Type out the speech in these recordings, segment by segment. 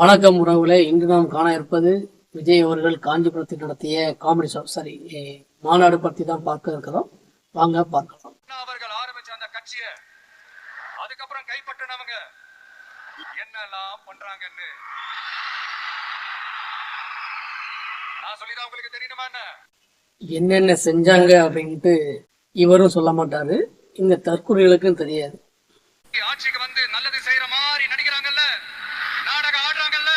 வணக்கம் உறவுகளே. இன்று நாம் காண இருப்பது விஜய் அவர்கள் காஞ்சிபுரத்தில் நடத்திய காமெடி ஷோ மாநாடு பற்றி தான் பார்க்க இருக்கிறோம். வாங்க பார்க்கலாம். அவர்கள் ஆரம்பிச்ச அந்த கட்சியை அதுக்கப்புறம் கைப்பற்றினவங்க என்னெல்லாம் பண்றாங்கன்னு நான் சொல்லிதான் உங்களுக்கு தெரியணுமா? என்னென்ன செஞ்சாங்க அப்படின்ட்டு இவரும் சொல்ல மாட்டாரு, இந்த தற்கொலைகளுக்கும் தெரியாது. ஆட்சிக்கு வந்து நல்லது செய்யற மாதிரி நடிக்கிறாங்கல்ல, நாடகம் ஆடுறாங்கல்ல,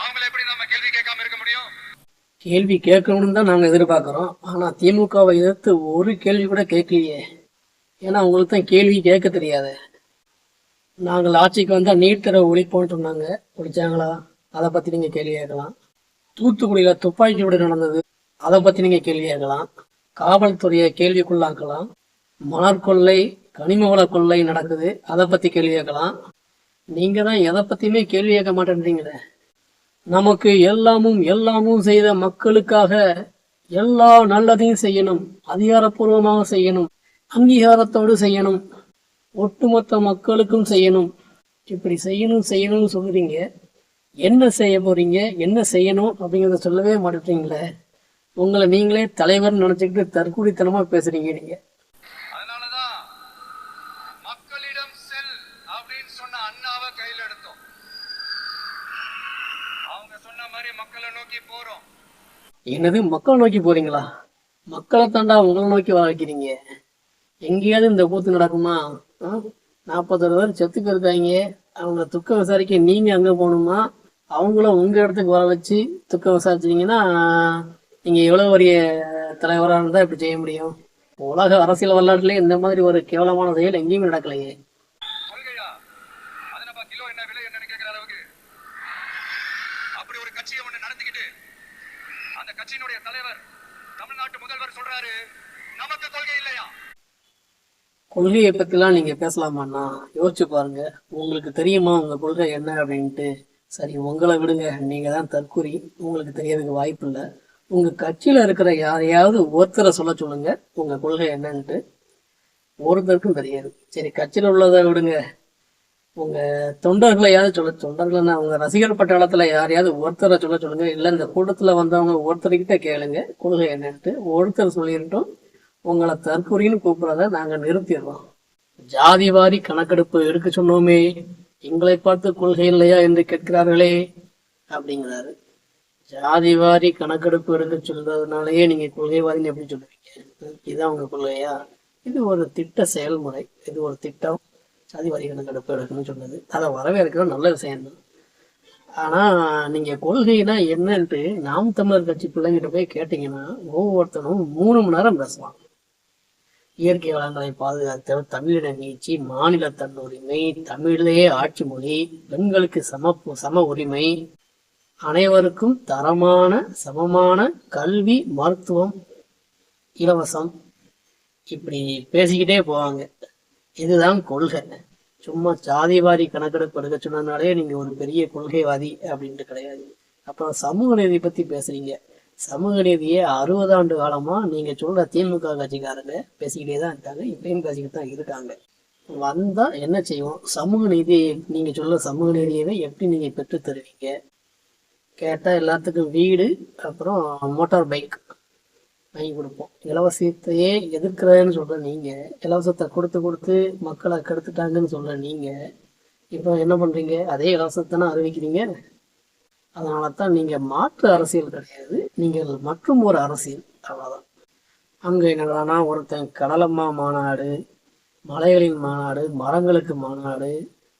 அவங்களை எப்படி நம்ம கேள்வி கேட்காம இருக்க முடியும்? கேள்வி கேட்கணும்னு தான் நாங்கள் எதிர்பார்க்குறோம். ஆனால் திமுகவை எதிர்த்து ஒரு கேள்வி கூட கேட்கலையே. ஏன்னா அவங்களுக்கு தான் கேள்வி கேட்க தெரியாது. நாங்கள் ஆட்சிக்கு வந்தால் நீட் தேர்வு ஒழிப்போம்னு சொன்னாங்க, ஒழிச்சாங்களா? அதை பற்றி நீங்கள் கேள்வி கேட்கலாம். தூத்துக்குடியில் துப்பாக்கி விட நடந்தது, அதை பற்றி நீங்கள் கேள்வி கேட்கலாம். காவல்துறையை கேள்விக்குள்ளாக்கலாம். மணற்கொள்ளை, கனிம வள கொள்ளை நடக்குது, அதை பற்றி கேள்வி கேட்கலாம். நீங்கள் தான் எதை பற்றியுமே கேள்வி கேட்க மாட்டேன்றீங்களே. நமக்கு எல்லாமும் செய்த மக்களுக்காக எல்லா நல்லதையும் செய்யணும், அதிகாரப்பூர்வமாக செய்யணும், அங்கீகாரத்தோடு செய்யணும், ஒட்டுமொத்த மக்களுக்கும் செய்யணும். இப்படி செய்யணும்னு சொல்றீங்க. என்ன செய்ய போறீங்க, என்ன செய்யணும் அப்படிங்கிறத சொல்லவே மாட்டேன்றீங்களே. உங்களை நீங்களே தலைவர் நினைச்சுக்கிட்டு தற்கூடித்தனமா பேசுறீங்க நீங்க. அதனாலதான் மக்களிடம் செல் அப்படின்னு சொன்ன அண்ணாவை கையில் எடுத்தோம். அவங்க சொன்ன மாதிரி மக்களை நோக்கி போறோம். என்னது மக்களை நோக்கி போறீங்களா? மக்களை தாண்டா உங்களை நோக்கி வைக்கிறீங்க. எங்கேயாவது இந்த கூத்து நடக்குமா? 40 பேர் செத்து போயிருக்காங்க, அவங்க துக்கம் விசாரிக்க நீங்க அங்க போகணுமா? அவங்களும் உங்க இடத்துக்கு வர வச்சு துக்கம் விசாரிச்சீங்கன்னா நீங்க எவ்வளவு பெரிய தலைவராக இருந்தா இப்படி செய்ய முடியும்? உலக அரசியல் வரலாற்றுல இந்த மாதிரி ஒரு கேவலமான செயல் எங்கேயுமே நடக்கலையே. கிலோ என்ன விலை என்னன்னு கேட்கிற அளவுக்கு அப்படி ஒரு கட்சியை ஒண்ணு நடத்திக்கிட்டு அந்த கட்சியினுடைய தலைவர் தமிழ்நாட்டு முதல்வர் சொல்றாரு, நமக்கு கொள்கை இல்லையா? கொள்கையை பத்திலாம் நீங்க பேசலாமாண்ணா? யோசிச்சு பாருங்க. உங்களுக்கு தெரியுமா உங்க கொள்கை என்ன அப்படின்ட்டு? சரி, உங்களை விடுங்க, நீங்க தான் தற்கூரி, உங்களுக்கு தெரியறதுக்கு வாய்ப்பு இல்லை. உங்க கட்சியில இருக்கிற யாரையாவது ஒருத்தரை சொல்ல சொல்லுங்க உங்க கொள்கை என்னன்ட்டு. ஒருத்தருக்கும் தெரியாது. சரி, கட்சியில உள்ளதை விடுங்க, உங்க தொண்டர்களையாவது தொண்டர்கள்னா உங்க ரசிகர் பட்டாளத்துல யாரையாவது ஒருத்தரை சொல்ல சொல்லுங்க. இல்லை இந்த கூட்டத்துல வந்தவங்க ஒருத்தர்கிட்ட கேளுங்க கொள்கை என்னன்ட்டு. ஒருத்தர் சொல்லிடட்டும். உங்களை தற்கொலைன்னு கூப்பிடுறத நாங்க நிறுத்திடுறோம். ஜாதிவாரி கணக்கெடுப்பு எடுக்க சொன்னோமே, எங்களை பார்த்து கொள்கை இல்லையா என்று கேட்கிறார்களே அப்படிங்கிறாரு. ஜாதிவாரி கணக்கெடுப்பு எடுக்க சொல்றதுனாலயே நீங்க கொள்கைவாதின்னு எப்படி சொல்லுவீங்க? இதுதான் உங்க கொள்கையா? இது ஒரு திட்ட செயல்முறை, இது ஒரு திட்டம். ஜாதிவாரி கணக்கெடுப்பு எடுக்கணும்னு சொன்னது, அதை வரவேற்கிற நல்ல விஷயம்தான். ஆனா நீங்க கொள்கைனா என்னன்ட்டு நாம் தமிழர் கட்சி பிள்ளைங்கிட்ட போய் கேட்டீங்கன்னா ஒவ்வொருத்தனும் 3 மணி நேரம் பேசலாம். இயற்கை வளங்களை பாதுகாத்தல், தமிழின நீட்சி, மாநில தன்னுரிமை, தமிழிலேயே ஆட்சி மொழி, பெண்களுக்கு சம உரிமை, அனைவருக்கும் தரமான சமமான கல்வி, மருத்துவம் இலவசம், இப்படி பேசிக்கிட்டே போவாங்க. இதுதான் கொள்கை. சும்மா ஜாதிவாரி கணக்கெடுப்பு எடுக்க சொன்னதுனாலே நீங்க ஒரு பெரிய கொள்கைவாதி அப்படின்ட்டு கிடையாது. அப்புறம் சமூக நீதி பத்தி பேசுறீங்க. சமூக நீதியை 60 ஆண்டு காலமா நீங்க சொல்ற திமுக கட்சிக்காரங்க பேசிக்கிட்டே தான் இருக்காங்க, இப்பயும் பேசிக்கிட்டு தான் இருக்காங்க. வந்தா என்ன செய்வோம்? சமூக நீதியை நீங்க சொல்ற சமூக நீதியவே எப்படி நீங்க பெற்று தருவீங்க? கேட்டா எல்லாத்துக்கும் வீடு, அப்புறம் மோட்டார் பைக் வாங்கி கொடுப்போம். இலவசத்தையே எதிர்க்கிறேன்னு சொல்ற நீங்க, இலவசத்தை கொடுத்து மக்களை கெடுத்துட்டாங்கன்னு சொல்ற நீங்க, இப்போ என்ன பண்றீங்க? அதே இலவசத்தானே அறிவிக்கிறீங்க. அதனால தான் நீங்க மாற்று அரசியல் கிடையாது, நீங்கள் மற்றும் ஒரு அரசியல், அவ்வளவுதான். அங்க என்னன்னா ஒருத்தன் கடலம்மா மாநாடு, மலைகளின் மாநாடு, மரங்களுக்கு மாநாடு,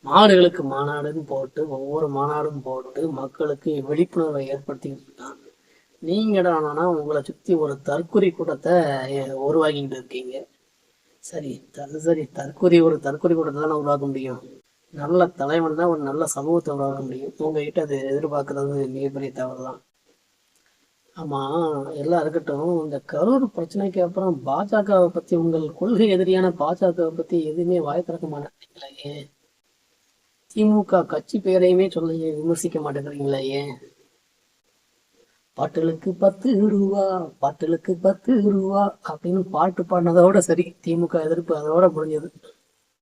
மாடுகளுக்கு மாநாடுன்னு போட்டு ஒவ்வொரு மாநாடும் போட்டு மக்களுக்கு விழிப்புணர்வை ஏற்படுத்திக்கிட்டு இருக்கான். நீங்க என்னன்னா உங்களை சுத்தி ஒரு தற்கொலை கூட்டத்தை உருவாக்கிட்டு இருக்கீங்க. சரி, ஒரு தற்கொலை கூட்டத்தை தானே உருவாக்க முடியும். நல்ல தலைவன் தான் ஒரு நல்ல சமூகத்தை உருவாக்க முடியும். உங்ககிட்ட அது எதிர்பார்க்கறது மிகப்பெரிய தவறு தான். ஆமா, எல்லாம் இருக்கட்டும். இந்த கரூர் பிரச்சனைக்கு அப்புறம் பாஜகவை பத்தி, உங்கள் கொள்கை எதிரியான பாஜகவை பத்தி எதுவுமே வாய் திறக்க மாட்டேங்கிறீங்களே. திமுக கட்சி பெயரையுமே சொல்ல விமர்சிக்க மாட்டேங்கிறீங்களே. ஏன்? பாட்டுகளுக்கு 10 ரூபா, பாட்டுகளுக்கு 10 ரூபா அப்படின்னு பாட்டு பாடினதோட சரி, திமுக எதிர்ப்பு அதோட முடிஞ்சது.